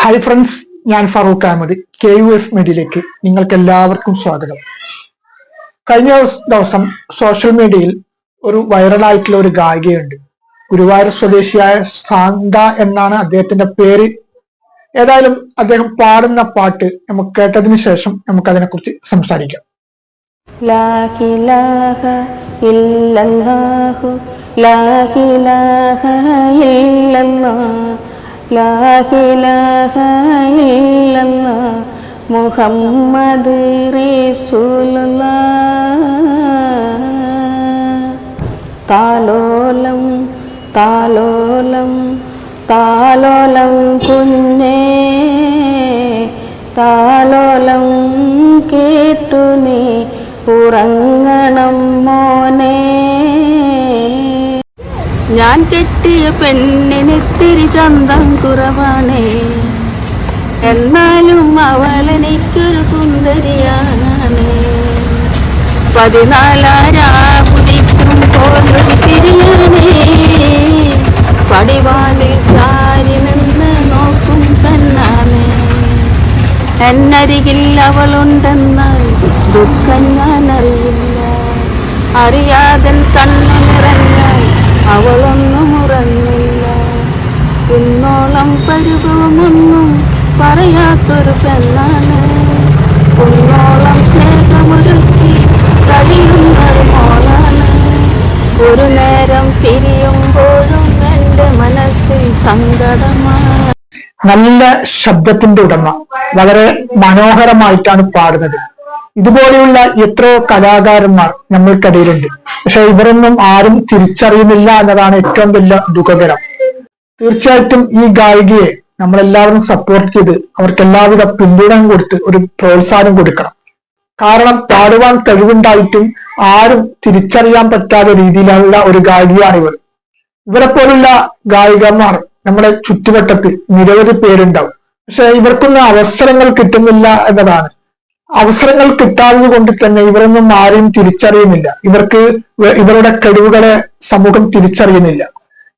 Hi friends, ഞാൻ Farooq Ahmed. KUF മീഡിയയിലേക്ക് നിങ്ങൾക്ക് എല്ലാവർക്കും സ്വാഗതം. കഴിഞ്ഞ ദിവസം സോഷ്യൽ മീഡിയയിൽ ഒരു വൈറലായിട്ടുള്ള ഒരു ഗായികയുണ്ട്. ഗുരുവായൂർ സ്വദേശിയായ സാന്ത എന്നാണ് അദ്ദേഹത്തിന്റെ പേര്. ഏതായാലും അദ്ദേഹം പാടുന്ന പാട്ട് നമുക്ക് കേട്ടതിന് ശേഷം നമുക്ക് അതിനെക്കുറിച്ച് സംസാരിക്കാം. ലാ ഇലാഹ ഇല്ലല്ലാഹു ലാ ഇലാഹ ഇല്ലല്ലാഹ് ലാ ഇലാഹ ഇല്ലല്ലാഹ് മുഹമ്മദ് റസൂലുള്ളാഹ്. താലോലം താലോലം താലോലം കുഞ്ഞേ താലോലം കേട്ടു നീ ഉറങ്ങണം മോനെ. ഞാൻ കെട്ടിയ പെണ്ണിന് ഇത്തിരി ചന്തം കുറവാണേ, എന്നാലും അവളെനിക്കൊരു സുന്ദരിയാണ്. 14 പോലൊരു തിരിയാനേ, പടിവാലിൽ ചാരി നിന്ന് നോക്കും പെണ്ണാണ്. എന്നരികിൽ അവളുണ്ടെന്നാൽ ദുഃഖം ഞാൻ അറിയില്ല. അറിയാതെ കണ്ണു നിറഞ്ഞാൽ അവളൊന്നും ഉറങ്ങില്ല. ഇന്നോളം പരിഭവമൊന്നും പറയാത്തൊരു പെണ്ണാണ്. കുന്നോളം സ്നേഹമൊരുക്കി കഴിയുന്നൊരു മോളാണ്. ഒരു നേരം പിരിയുമ്പോഴും എന്റെ മനസ്സിൽ സങ്കടമാണ്. നല്ല ശബ്ദത്തിന്റെ ഉടമ, വളരെ മനോഹരമായിട്ടാണ് പാടുന്നത്. ഇതുപോലെയുള്ള എത്രയോ കലാകാരന്മാർ നമ്മൾക്കിടയിലുണ്ട്. പക്ഷെ ഇവരൊന്നും ആരും തിരിച്ചറിയുന്നില്ല എന്നതാണ് ഏറ്റവും വലിയ ദുഃഖകരം. തീർച്ചയായിട്ടും ഈ ഗായികയെ നമ്മളെല്ലാവരും സപ്പോർട്ട് ചെയ്ത് അവർക്ക് എല്ലാവിധ പിന്തുണയും കൊടുത്ത് ഒരു പ്രോത്സാഹനം കൊടുക്കണം. കാരണം പാടുവാൻ കഴിവുണ്ടായിട്ടും ആരും തിരിച്ചറിയാൻ പറ്റാത്ത രീതിയിലുള്ള ഒരു ഗായികയാണ് ഇവർ. ഇവരെ പോലുള്ള ഗായികമാർ നമ്മുടെ ചുറ്റുവട്ടത്ത് നിരവധി പേരുണ്ടാവും. പക്ഷെ ഇവർക്കൊന്നും അവസരങ്ങൾ കിട്ടുന്നില്ല എന്നതാണ്. അവസരങ്ങൾ കിട്ടാത്തത് കൊണ്ട് തന്നെ ഇവരൊന്നും ആരെയും തിരിച്ചറിയുന്നില്ല. ഇവരുടെ കഴിവുകളെ സമൂഹം തിരിച്ചറിയുന്നില്ല.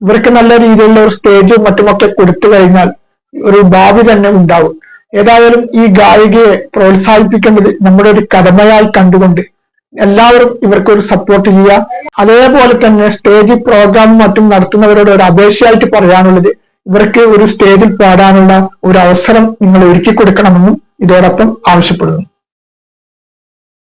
ഇവർക്ക് നല്ല രീതിയിലുള്ള ഒരു സ്റ്റേജും മറ്റുമൊക്കെ കൊടുത്തു കഴിഞ്ഞാൽ ഒരു ഭാവി തന്നെ ഉണ്ടാവും. ഏതായാലും ഈ ഗായികയെ പ്രോത്സാഹിപ്പിക്കേണ്ടത് നമ്മുടെ ഒരു കടമയായി കണ്ടുകൊണ്ട് എല്ലാവരും ഇവർക്കൊരു സപ്പോർട്ട് ചെയ്യുക. അതേപോലെ തന്നെ സ്റ്റേജ് പ്രോഗ്രാമും മറ്റും നടത്തുന്നവരോട് ഒരു അപേക്ഷയായിട്ട് പറയാനുള്ളത്, ഇവർക്ക് ഒരു സ്റ്റേജിൽ പാടാനുള്ള ഒരു അവസരം നിങ്ങൾ ഒരുക്കി കൊടുക്കണമെന്നും ഇതോടൊപ്പം ആവശ്യപ്പെടുന്നു.